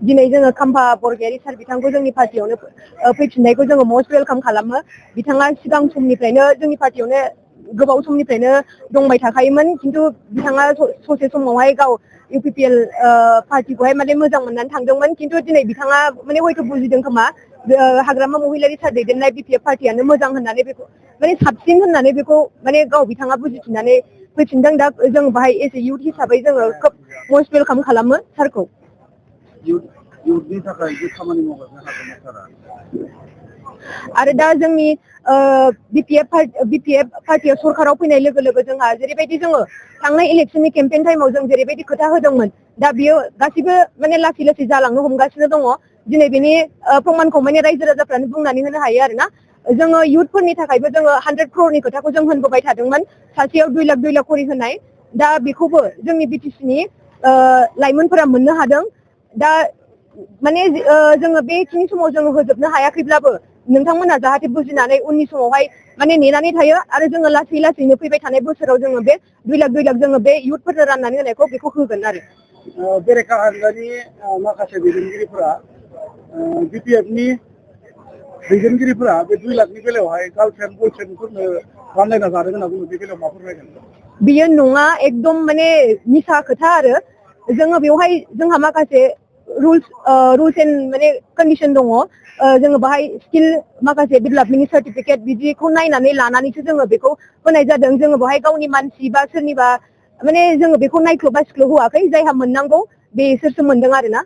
दिनै जोङो खाम्फा बरगयारी सार बिथांखौ जोंनि पार्टियावनो फैफिननायखौ जोङो मस्ट वेलकाम खालामो। बिथाङा सिगां समनिफ्रायनो जोंनि पार्टियावनो गोबाव समनिफ्रायनो दंबाय थाखायोमोन, खिन्थु बिथाङा ससे समावहाय गाव UPPL पार्टिखौहाय माने मोजां मोननानै थांदोंमोन, खिन्थु दिनै बिथाङा माने हयथ' बुजिदों खोमा हाग्रामा महिलारी सार दैदेननाय BPF पार्टियानो मोजां होननानै, बेखौ माने साबसिन होननानै बेखौ माने गाव बिथाङा बुजिफिननानै फैफिनदों। दा जों बाहाय एज ए इउथ हिसाबै जोङो खोब मस्ट वेलकाम खालामो सारखौ। इउथनि थाखाय जे खामानि मावगासिनो हाग्रामा सारा। आरो दा जोंनि BPF पार्टियाव सरकाराव फैनाय लोगो लोगो जोंहा जेरैबायदि जोङो थांनाय इलेक्सननि केम्पेइन टाइमाव जों जेरैबायदि खोथा होदोंमोन, दा बियो गासिबो माने लासै लासै जालांनो हमगासिनो दङ। दिनै बेनि प्रमानखौ माने रायजो राजाफ्रानो बुंनानै होनो हायो आरोना। जोङो इउथफोरनि थाखायबो जोङो 100 crore खोथाखौ जों होनबोबाय थादोंमोन, सासेयाव 2 लाख खरि होनाय। दा बेखौबो जोंनि BTCनि लाइमोनफोरा मोननो हादों। दा माने जोङो बेखिनि समाव जोङो होजोबनो हायाखैब्लाबो नोंथांमोना जाहाथे बुजिनानै उननि समावहाय माने नेनानै थायो आरो जोङो लासै लासैनो फैबाय थानाय बोसोराव जोङो बे 2 लाख जोङो बे इउथफोरनो राननानै होनायखौ बेखौ होगोन आरो। बेरेखा हान्जानि माखासे दैदेनगिरिफोरा BPFनि दैदेनगिरिफोरा बे 2 लाखनि बेलायावहाय गार्लफ्रेन्ड बयफ्रेन्डफोरनो रानलायना जादों होनना बुङो। बे बेलायाव मा फोरमायगोन? बियो नङा, एकदम माने मिसा खोथा आरो। जोङो बेवहाय जोंहा माखासे रुल्स एन्ड माने कन्डिसन दङ। जोङो बाहाय स्किल माखासे डेभेलपमेन्टनि सार्टिफिकेट बिदिखौ नायनानै लानानैसो जोङो बेखौ होनाय जादों। जोङो बेवहाय गावनि मानसि बा सोरनिबा माने जोङो बेखौ नायख्ल' बासिख्ल' होआखै। जायहा मोननांगौ बेसोरसो मोनदों आरोना।